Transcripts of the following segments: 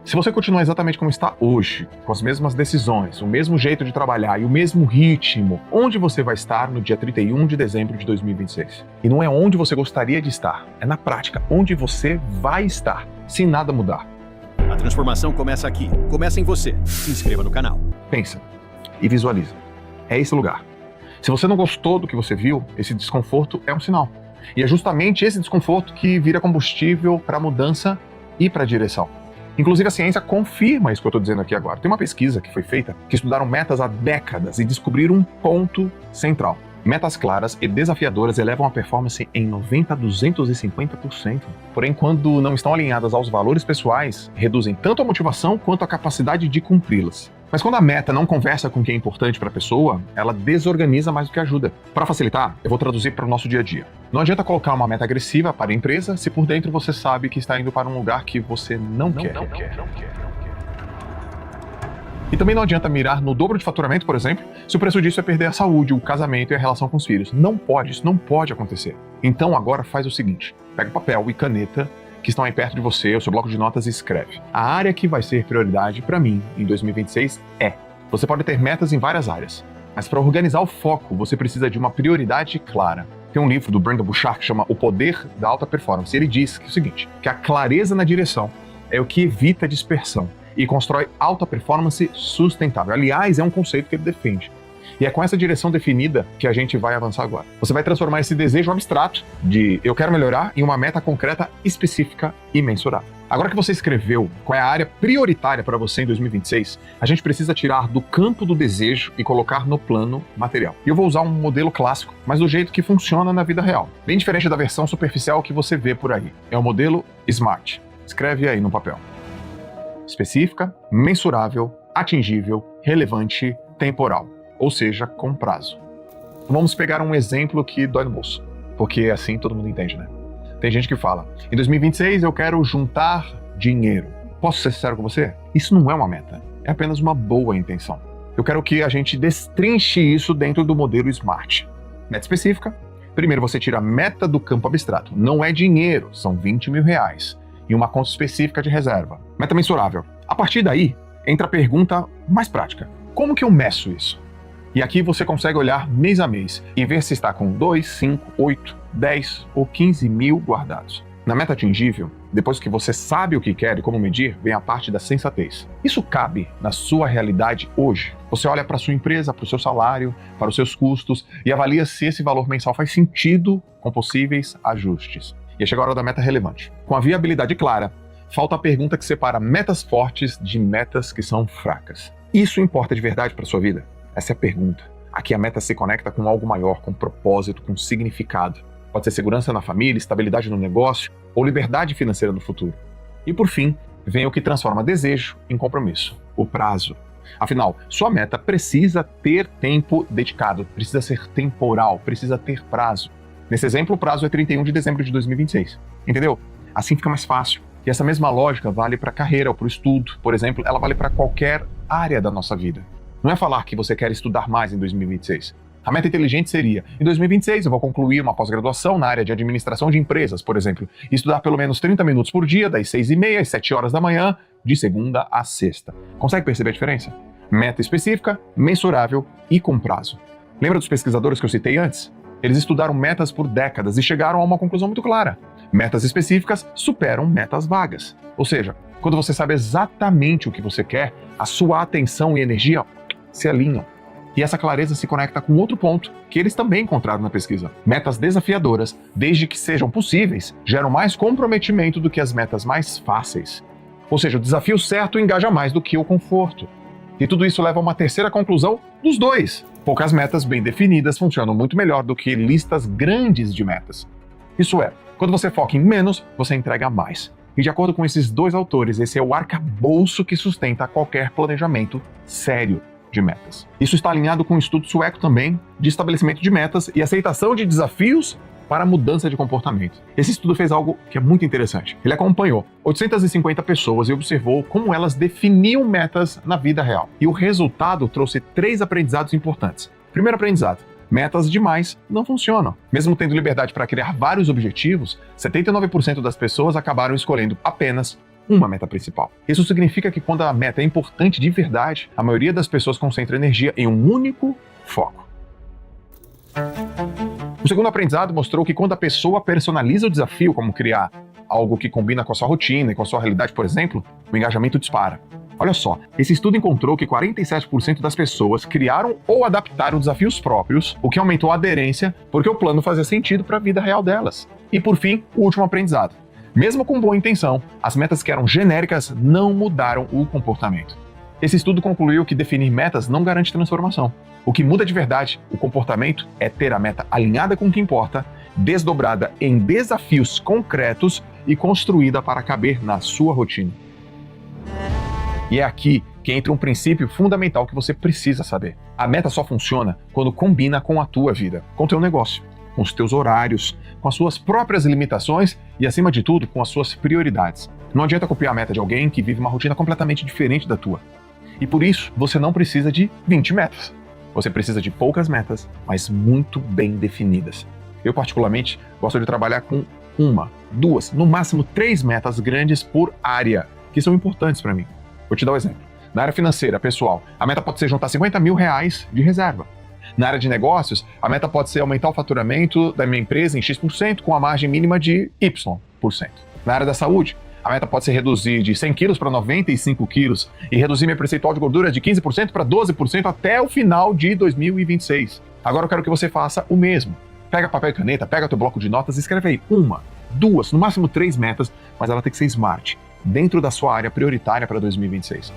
Se você continuar exatamente como está hoje, com as mesmas decisões, o mesmo jeito de trabalhar e o mesmo ritmo, onde você vai estar no dia 31 de dezembro de 2026? E não é onde você gostaria de estar, é na prática, onde você vai estar, se nada mudar. A transformação começa aqui, começa em você. Se inscreva no canal. Pensa e visualiza. É esse lugar. Se você não gostou do que você viu, esse desconforto é um sinal. E é justamente esse desconforto que vira combustível para a mudança e para a direção. Inclusive, a ciência confirma isso que eu estou dizendo aqui agora. Tem uma pesquisa que foi feita que estudaram metas há décadas e descobriram um ponto central. Metas claras e desafiadoras elevam a performance em 90% a 250%. Porém, quando não estão alinhadas aos valores pessoais, reduzem tanto a motivação quanto a capacidade de cumpri-las. Mas quando a meta não conversa com o que é importante para a pessoa, ela desorganiza mais do que ajuda. Para facilitar, eu vou traduzir para o nosso dia a dia. Não adianta colocar uma meta agressiva para a empresa se por dentro você sabe que está indo para um lugar que você não quer. E também não adianta mirar no dobro de faturamento, por exemplo, se o preço disso é perder a saúde, o casamento e a relação com os filhos. Não pode, isso não pode acontecer. Então agora faz o seguinte, pega papel e caneta que estão aí perto de você, o seu bloco de notas, e escreve. A área que vai ser prioridade para mim em 2026 é... Você pode ter metas em várias áreas, mas para organizar o foco, você precisa de uma prioridade clara. Tem um livro do Brendon Burchard que chama O Poder da Alta Performance. Ele diz que é o seguinte, que a clareza na direção é o que evita dispersão e constrói alta performance sustentável. Aliás, é um conceito que ele defende. E é com essa direção definida que a gente vai avançar agora. Você vai transformar esse desejo abstrato de eu quero melhorar em uma meta concreta, específica e mensurável. Agora que você escreveu qual é a área prioritária para você em 2026, a gente precisa tirar do campo do desejo e colocar no plano material. E eu vou usar um modelo clássico, mas do jeito que funciona na vida real. Bem diferente da versão superficial que você vê por aí. É o modelo SMART. Escreve aí no papel. Específica, mensurável, atingível, relevante, temporal. Ou seja, com prazo. Vamos pegar um exemplo que dói no bolso, porque assim todo mundo entende, né? Tem gente que fala, em 2026 eu quero juntar dinheiro. Posso ser sincero com você? Isso não é uma meta, é apenas uma boa intenção. Eu quero que a gente destrinche isso dentro do modelo SMART. Meta específica, primeiro você tira a meta do campo abstrato, não é dinheiro, são 20 mil reais, e uma conta específica de reserva. Meta mensurável. A partir daí, entra a pergunta mais prática. Como que eu meço isso? E aqui você consegue olhar mês a mês e ver se está com 2, 5, 8, 10 ou 15 mil guardados. Na meta atingível, depois que você sabe o que quer e como medir, vem a parte da sensatez. Isso cabe na sua realidade hoje. Você olha para a sua empresa, para o seu salário, para os seus custos e avalia se esse valor mensal faz sentido com possíveis ajustes. E chega a hora da meta relevante. Com a viabilidade clara, falta a pergunta que separa metas fortes de metas que são fracas. Isso importa de verdade para a sua vida? Essa é a pergunta. Aqui a meta se conecta com algo maior, com propósito, com significado. Pode ser segurança na família, estabilidade no negócio ou liberdade financeira no futuro. E por fim, vem o que transforma desejo em compromisso, o prazo. Afinal, sua meta precisa ter tempo dedicado, precisa ser temporal, precisa ter prazo. Nesse exemplo, o prazo é 31 de dezembro de 2026. Entendeu? Assim fica mais fácil. E essa mesma lógica vale para a carreira ou para o estudo. Por exemplo, ela vale para qualquer área da nossa vida. Não é falar que você quer estudar mais em 2026. A meta inteligente seria, em 2026 eu vou concluir uma pós-graduação na área de administração de empresas, por exemplo, e estudar pelo menos 30 minutos por dia, das 6h30 às 7 horas da manhã, de segunda a sexta. Consegue perceber a diferença? Meta específica, mensurável e com prazo. Lembra dos pesquisadores que eu citei antes? Eles estudaram metas por décadas e chegaram a uma conclusão muito clara. Metas específicas superam metas vagas. Ou seja, quando você sabe exatamente o que você quer, a sua atenção e energia se alinham. E essa clareza se conecta com outro ponto que eles também encontraram na pesquisa. Metas desafiadoras, desde que sejam possíveis, geram mais comprometimento do que as metas mais fáceis. Ou seja, o desafio certo engaja mais do que o conforto. E tudo isso leva a uma terceira conclusão dos dois. Poucas metas bem definidas funcionam muito melhor do que listas grandes de metas. Isso é, quando você foca em menos, você entrega mais. E de acordo com esses dois autores, esse é o arcabouço que sustenta qualquer planejamento sério de metas. Isso está alinhado com um estudo sueco também de estabelecimento de metas e aceitação de desafios para mudança de comportamento. Esse estudo fez algo que é muito interessante. Ele acompanhou 850 pessoas e observou como elas definiam metas na vida real. E o resultado trouxe 3 aprendizados importantes. Primeiro aprendizado: metas demais não funcionam. Mesmo tendo liberdade para criar vários objetivos, 79% das pessoas acabaram escolhendo apenas uma meta principal. Isso significa que quando a meta é importante de verdade, a maioria das pessoas concentra energia em um único foco. O segundo aprendizado mostrou que quando a pessoa personaliza o desafio, como criar algo que combina com a sua rotina e com a sua realidade, por exemplo, o engajamento dispara. Olha só, esse estudo encontrou que 47% das pessoas criaram ou adaptaram desafios próprios, o que aumentou a aderência porque o plano fazia sentido para a vida real delas. E por fim, o último aprendizado. Mesmo com boa intenção, as metas que eram genéricas não mudaram o comportamento. Esse estudo concluiu que definir metas não garante transformação. O que muda de verdade o comportamento é ter a meta alinhada com o que importa, desdobrada em desafios concretos e construída para caber na sua rotina. E é aqui que entra um princípio fundamental que você precisa saber. A meta só funciona quando combina com a tua vida, com o teu negócio, com os teus horários, com as suas próprias limitações e, acima de tudo, com as suas prioridades. Não adianta copiar a meta de alguém que vive uma rotina completamente diferente da tua. E por isso, você não precisa de 20 metas. Você precisa de poucas metas, mas muito bem definidas. Eu, particularmente, gosto de trabalhar com 1, 2, no máximo 3 metas grandes por área, que são importantes para mim. Vou te dar um exemplo. Na área financeira, pessoal, a meta pode ser juntar R$50 mil de reserva. Na área de negócios, a meta pode ser aumentar o faturamento da minha empresa em X% com a margem mínima de Y%. Na área da saúde, a meta pode ser reduzir de 100 quilos para 95 quilos e reduzir minha percentual de gordura de 15% para 12% até o final de 2026. Agora eu quero que você faça o mesmo. Pega papel e caneta, pega teu bloco de notas e escreve aí 1, 2, no máximo 3 metas, mas ela tem que ser smart, dentro da sua área prioritária para 2026.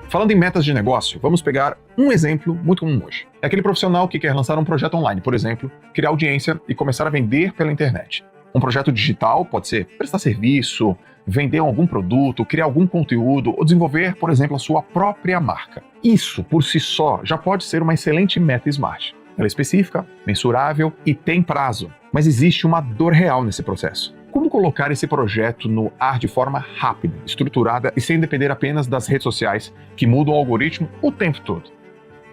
Falando em metas de negócio, vamos pegar um exemplo muito comum hoje. É aquele profissional que quer lançar um projeto online, por exemplo, criar audiência e começar a vender pela internet. Um projeto digital pode ser prestar serviço, vender algum produto, criar algum conteúdo ou desenvolver, por exemplo, a sua própria marca. Isso, por si só, já pode ser uma excelente meta smart. Ela é específica, mensurável e tem prazo. Mas existe uma dor real nesse processo. Como colocar esse projeto no ar de forma rápida, estruturada e sem depender apenas das redes sociais que mudam o algoritmo o tempo todo?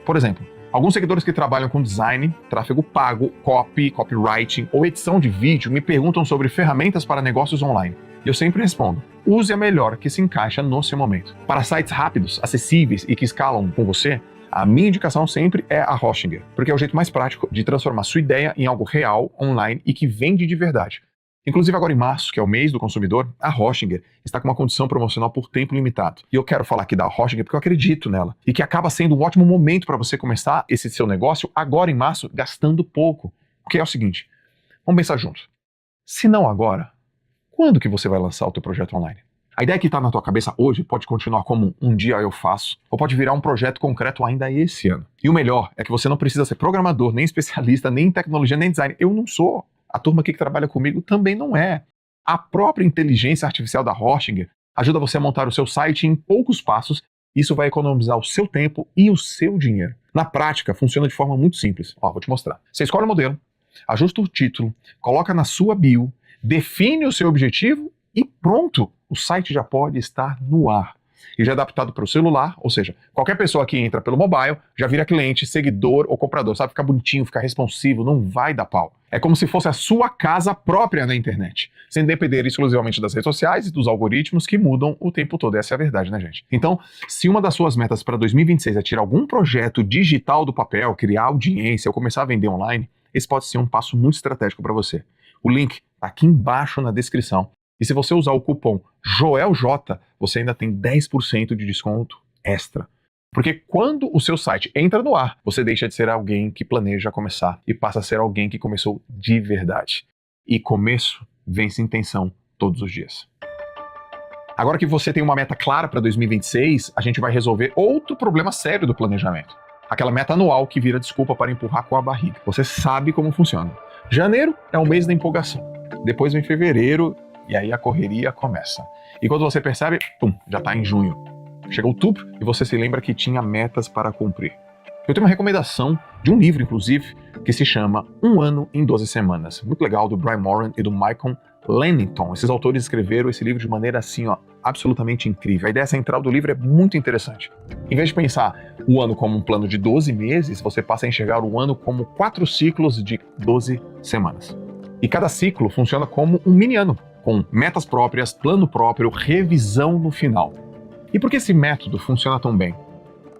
Por exemplo, alguns seguidores que trabalham com design, tráfego pago, copywriting ou edição de vídeo me perguntam sobre ferramentas para negócios online. E eu sempre respondo, use a melhor que se encaixa no seu momento. Para sites rápidos, acessíveis e que escalam com você, a minha indicação sempre é a Hostinger, porque é o jeito mais prático de transformar sua ideia em algo real, online e que vende de verdade. Inclusive agora em março, que é o mês do consumidor, a Hostinger está com uma condição promocional por tempo limitado. E eu quero falar aqui da Hostinger porque eu acredito nela. E que acaba sendo um ótimo momento para você começar esse seu negócio agora em março, gastando pouco. Porque é o seguinte, vamos pensar juntos. Se não agora, quando que você vai lançar o teu projeto online? A ideia que está na tua cabeça hoje pode continuar como um dia eu faço, ou pode virar um projeto concreto ainda esse ano. E o melhor é que você não precisa ser programador, nem especialista, nem em tecnologia, nem design. Eu não sou. A turma aqui que trabalha comigo também não é. A própria inteligência artificial da Hostinger ajuda você a montar o seu site em poucos passos. Isso vai economizar o seu tempo e o seu dinheiro. Na prática, funciona de forma muito simples. Vou te mostrar. Você escolhe o modelo, ajusta o título, coloca na sua bio, define o seu objetivo e pronto! O site já pode estar no ar. E já é adaptado para o celular, ou seja, qualquer pessoa que entra pelo mobile já vira cliente, seguidor ou comprador, sabe? Ficar bonitinho, ficar responsivo, não vai dar pau. É como se fosse a sua casa própria na internet, sem depender exclusivamente das redes sociais e dos algoritmos que mudam o tempo todo. Essa é a verdade, né, gente? Então, se uma das suas metas para 2026 é tirar algum projeto digital do papel, criar audiência ou começar a vender online, esse pode ser um passo muito estratégico para você. O link está aqui embaixo na descrição. E se você usar o cupom JOELJ, você ainda tem 10% de desconto extra. Porque quando o seu site entra no ar, você deixa de ser alguém que planeja começar e passa a ser alguém que começou de verdade. E começo vence intenção todos os dias. Agora que você tem uma meta clara para 2026, a gente vai resolver outro problema sério do planejamento. Aquela meta anual que vira desculpa para empurrar com a barriga. Você sabe como funciona. Janeiro é o mês da empolgação. Depois vem fevereiro e aí a correria começa. E quando você percebe, já está em junho. Chega outubro e você se lembra que tinha metas para cumprir. Eu tenho uma recomendação de um livro, inclusive, que se chama Um Ano em 12 Semanas. Muito legal, do Brian Moran e do Michael Lennington. Esses autores escreveram esse livro de maneira assim, absolutamente incrível. A ideia central do livro é muito interessante. Em vez de pensar o ano como um plano de 12 meses, você passa a enxergar o ano como 4 ciclos de 12 semanas. E cada ciclo funciona como um mini ano. com metas próprias, plano próprio, revisão no final. E por que esse método funciona tão bem?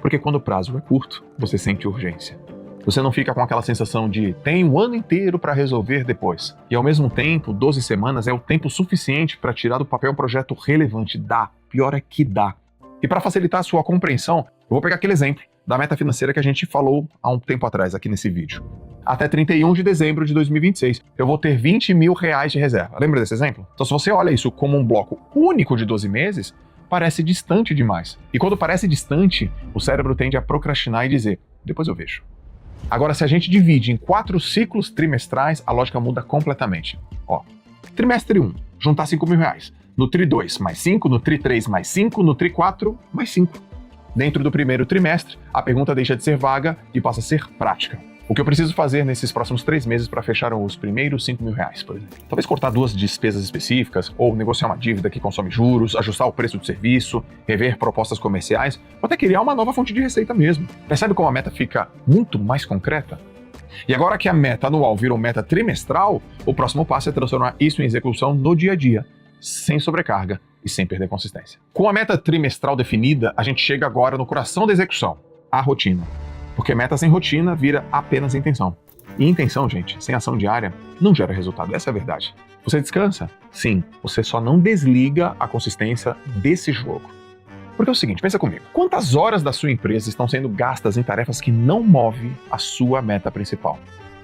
Porque quando o prazo é curto, você sente urgência. Você não fica com aquela sensação de tem um ano inteiro para resolver depois. E ao mesmo tempo, 12 semanas é o tempo suficiente para tirar do papel um projeto relevante. Dá, pior é que dá. E para facilitar a sua compreensão, eu vou pegar aquele exemplo da meta financeira que a gente falou há um tempo atrás aqui nesse vídeo. Até 31 de dezembro de 2026, eu vou ter R$20 mil de reserva. Lembra desse exemplo? Então se você olha isso como um bloco único de 12 meses, parece distante demais. E quando parece distante, o cérebro tende a procrastinar e dizer, depois eu vejo. Agora, se a gente divide em 4 ciclos trimestrais, a lógica muda completamente. Ó, trimestre 1, juntar R$5 mil. No tri 2, mais 5. No tri 3, mais 5. No tri 4, mais 5. Dentro do primeiro trimestre, a pergunta deixa de ser vaga e passa a ser prática. O que eu preciso fazer nesses próximos 3 meses para fechar os primeiros R$5 mil, por exemplo? Talvez cortar 2 despesas específicas, ou negociar uma dívida que consome juros, ajustar o preço do serviço, rever propostas comerciais, ou até criar uma nova fonte de receita mesmo. Percebe como a meta fica muito mais concreta? E agora que a meta anual virou meta trimestral, o próximo passo é transformar isso em execução no dia a dia, sem sobrecarga e sem perder consistência. Com a meta trimestral definida, a gente chega agora no coração da execução, a rotina. Porque meta sem rotina vira apenas intenção. E intenção, gente, sem ação diária, não gera resultado. Essa é a verdade. Você descansa? Sim. Você só não desliga a consistência desse jogo. Porque é o seguinte, pensa comigo. Quantas horas da sua empresa estão sendo gastas em tarefas que não movem a sua meta principal?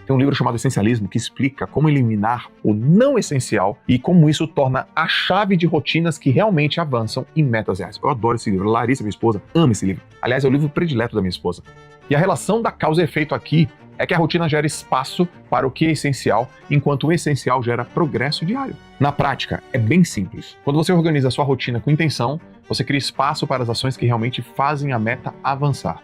Tem um livro chamado Essencialismo que explica como eliminar o não essencial e como isso torna a chave de rotinas que realmente avançam em metas reais. Eu adoro esse livro. Larissa, minha esposa, ama esse livro. Aliás, é o livro predileto da minha esposa. E a relação da causa e efeito aqui é que a rotina gera espaço para o que é essencial, enquanto o essencial gera progresso diário. Na prática, é bem simples. Quando você organiza a sua rotina com intenção, você cria espaço para as ações que realmente fazem a meta avançar.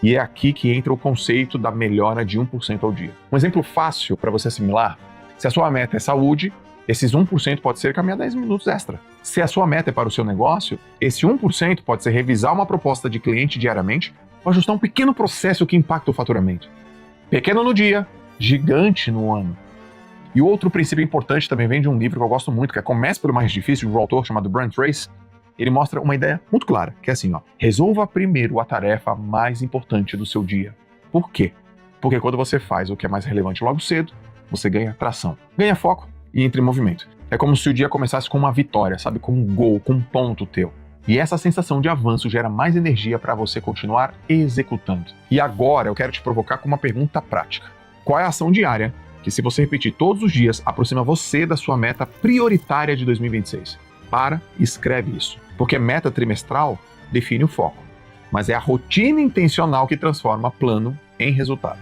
E é aqui que entra o conceito da melhora de 1% ao dia. Um exemplo fácil para você assimilar, se a sua meta é saúde, esses 1% pode ser caminhar 10 minutos extra. Se a sua meta é para o seu negócio, esse 1% pode ser revisar uma proposta de cliente diariamente ou ajustar um pequeno processo que impacta o faturamento. Pequeno no dia, gigante no ano. E outro princípio importante também vem de um livro que eu gosto muito, que é Comece pelo Mais Difícil, de um autor chamado Brian Tracy. Ele mostra uma ideia muito clara, que é assim, ó, resolva primeiro a tarefa mais importante do seu dia. Por quê? Porque quando você faz o que é mais relevante logo cedo, você ganha tração, ganha foco e entra em movimento. É como se o dia começasse com uma vitória, sabe? Com um gol, com um ponto teu. E essa sensação de avanço gera mais energia para você continuar executando. E agora eu quero te provocar com uma pergunta prática. Qual é a ação diária que, se você repetir todos os dias, aproxima você da sua meta prioritária de 2026? Para e escreve isso. Porque meta trimestral define o foco, mas é a rotina intencional que transforma plano em resultado.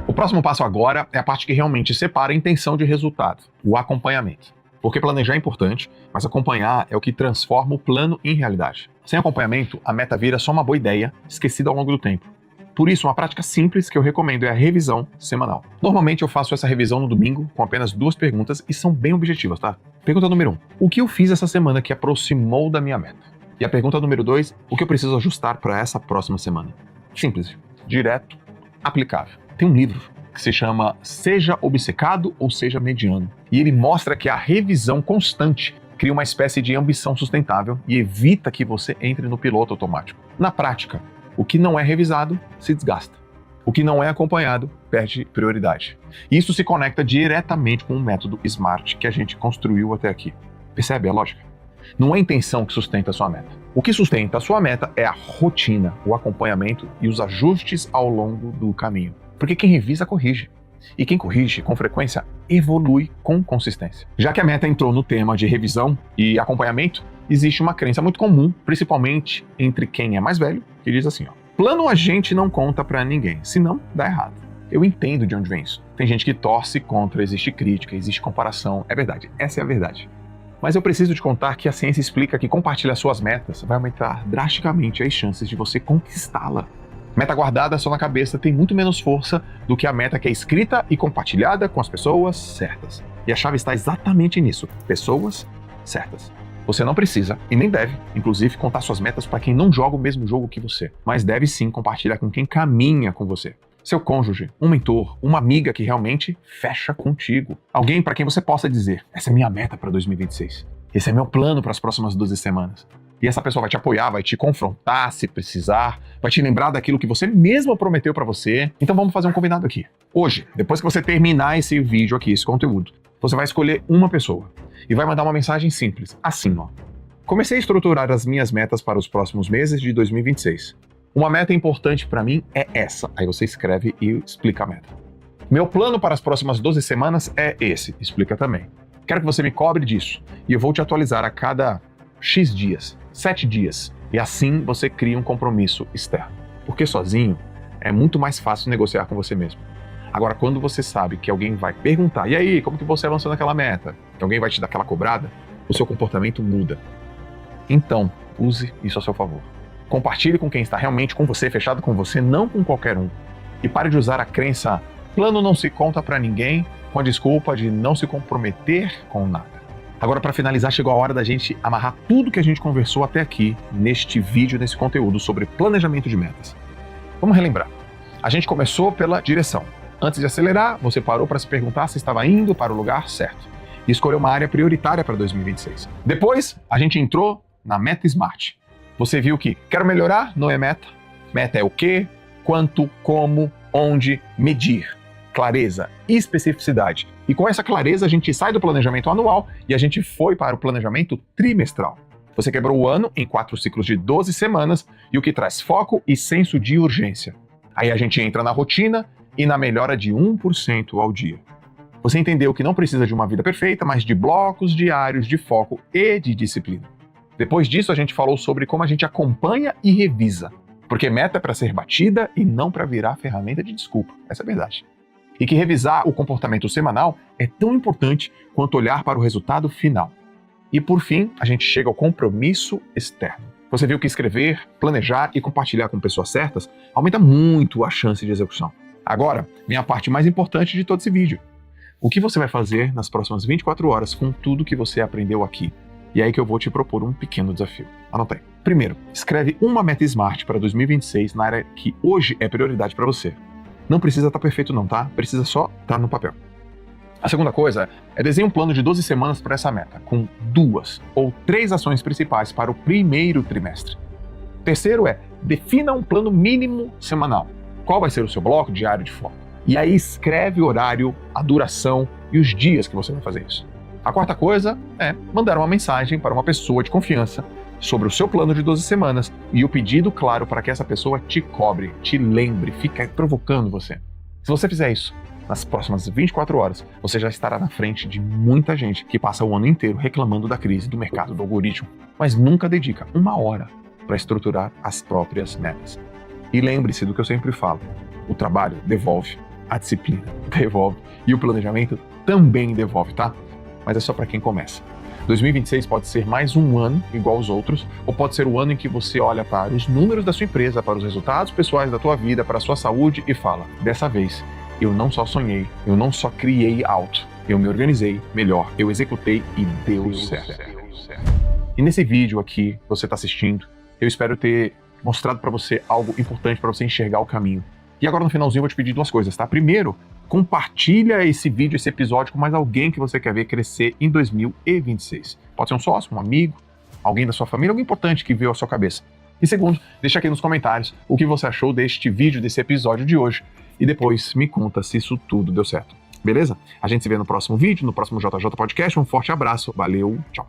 O próximo passo agora é a parte que realmente separa a intenção de resultado, o acompanhamento. Porque planejar é importante, mas acompanhar é o que transforma o plano em realidade. Sem acompanhamento, a meta vira só uma boa ideia, esquecida ao longo do tempo. Por isso, uma prática simples que eu recomendo é a revisão semanal. Normalmente eu faço essa revisão no domingo com apenas 2 perguntas e são bem objetivas, tá? Pergunta número 1. O que eu fiz essa semana que aproximou da minha meta? E a pergunta número 2. O que eu preciso ajustar para essa próxima semana? Simples, direto, aplicável. Tem um livro que se chama Seja Obcecado ou Seja Mediano. E ele mostra que a revisão constante cria uma espécie de ambição sustentável e evita que você entre no piloto automático. Na prática, o que não é revisado se desgasta. O que não é acompanhado perde prioridade. E isso se conecta diretamente com o método SMART que a gente construiu até aqui. Percebe a lógica? Não é a intenção que sustenta a sua meta. O que sustenta a sua meta é a rotina, o acompanhamento e os ajustes ao longo do caminho. Porque quem revisa, corrige. E quem corrige, com frequência, evolui com consistência. Já que a meta entrou no tema de revisão e acompanhamento, existe uma crença muito comum, principalmente entre quem é mais velho, que diz assim, ó, plano a gente não conta pra ninguém, senão dá errado. Eu entendo de onde vem isso. Tem gente que torce contra, existe crítica, existe comparação. É verdade, essa é a verdade. Mas eu preciso te contar que a ciência explica que compartilhar suas metas vai aumentar drasticamente as chances de você conquistá-la. Meta guardada só na cabeça tem muito menos força do que a meta que é escrita e compartilhada com as pessoas certas. E a chave está exatamente nisso, pessoas certas. Você não precisa, e nem deve, inclusive, contar suas metas para quem não joga o mesmo jogo que você, mas deve sim compartilhar com quem caminha com você. Seu cônjuge, um mentor, uma amiga que realmente fecha contigo. Alguém para quem você possa dizer, essa é minha meta para 2026. Esse é meu plano para as próximas 12 semanas. E essa pessoa vai te apoiar, vai te confrontar se precisar, vai te lembrar daquilo que você mesmo prometeu para você. Então vamos fazer um combinado aqui. Hoje, depois que você terminar esse vídeo aqui, esse conteúdo, você vai escolher uma pessoa e vai mandar uma mensagem simples, assim, ó. Comecei a estruturar as minhas metas para os próximos meses de 2026. Uma meta importante para mim é essa. Aí você escreve e explica a meta. Meu plano para as próximas 12 semanas é esse. Explica também. Quero que você me cobre disso. E eu vou te atualizar a cada X dias, 7 dias. E assim você cria um compromisso externo. Porque sozinho é muito mais fácil negociar com você mesmo. Agora, quando você sabe que alguém vai perguntar, e aí, como que você avançou naquela meta? Que alguém vai te dar aquela cobrada, o seu comportamento muda. Então, use isso a seu favor. Compartilhe com quem está realmente com você, fechado com você, não com qualquer um. E pare de usar a crença, plano não se conta para ninguém, com a desculpa de não se comprometer com nada. Agora, para finalizar, chegou a hora da gente amarrar tudo que a gente conversou até aqui, neste vídeo, nesse conteúdo sobre planejamento de metas. Vamos relembrar. A gente começou pela direção. Antes de acelerar, você parou para se perguntar se estava indo para o lugar certo. E escolheu uma área prioritária para 2026. Depois, a gente entrou na meta SMART. Você viu que quero melhorar não é meta. Meta é o quê, quanto, como, onde, medir. Clareza, especificidade. E com essa clareza a gente sai do planejamento anual e a gente foi para o planejamento trimestral. Você quebrou o ano em 4 ciclos de 12 semanas e o que traz foco e senso de urgência. Aí a gente entra na rotina e na melhora de 1% ao dia. Você entendeu que não precisa de uma vida perfeita, mas de blocos diários de foco e de disciplina. Depois disso, a gente falou sobre como a gente acompanha e revisa. Porque meta é para ser batida e não para virar ferramenta de desculpa. Essa é a verdade. E que revisar o comportamento semanal é tão importante quanto olhar para o resultado final. E por fim, a gente chega ao compromisso externo. Você viu que escrever, planejar e compartilhar com pessoas certas aumenta muito a chance de execução. Agora, vem a parte mais importante de todo esse vídeo. O que você vai fazer nas próximas 24 horas com tudo que você aprendeu aqui? E é aí que eu vou te propor um pequeno desafio. Anota aí. Primeiro, escreve uma meta SMART para 2026 na área que hoje é prioridade para você. Não precisa estar perfeito não, tá? Precisa só estar no papel. A segunda coisa é desenhar um plano de 12 semanas para essa meta, com 2 ou 3 ações principais para o primeiro trimestre. Terceiro é, defina um plano mínimo semanal. Qual vai ser o seu bloco diário de foco? E aí escreve o horário, a duração e os dias que você vai fazer isso. A quarta coisa é mandar uma mensagem para uma pessoa de confiança sobre o seu plano de 12 semanas e o pedido claro para que essa pessoa te cobre, te lembre, fique provocando você. Se você fizer isso, nas próximas 24 horas, você já estará na frente de muita gente que passa o ano inteiro reclamando da crise do mercado do algoritmo, mas nunca dedica 1 hora para estruturar as próprias metas. E lembre-se do que eu sempre falo, o trabalho devolve, a disciplina devolve e o planejamento também devolve, tá? Mas é só para quem começa. 2026 pode ser mais um ano igual aos outros, ou pode ser o ano em que você olha para os números da sua empresa, para os resultados pessoais da tua vida, para a sua saúde e fala, dessa vez, eu não só sonhei, eu não só criei alto, eu me organizei melhor, eu executei e deu certo. E nesse vídeo aqui, que você está assistindo, eu espero ter mostrado para você algo importante para você enxergar o caminho. E agora no finalzinho eu vou te pedir 2 coisas, tá? Primeiro, compartilha esse vídeo, esse episódio com mais alguém que você quer ver crescer em 2026. Pode ser um sócio, um amigo, alguém da sua família, alguém importante que veio à sua cabeça. E segundo, deixa aqui nos comentários o que você achou deste vídeo, desse episódio de hoje. E depois me conta se isso tudo deu certo. Beleza? A gente se vê no próximo vídeo, no próximo JJ Podcast. Um forte abraço, valeu, tchau.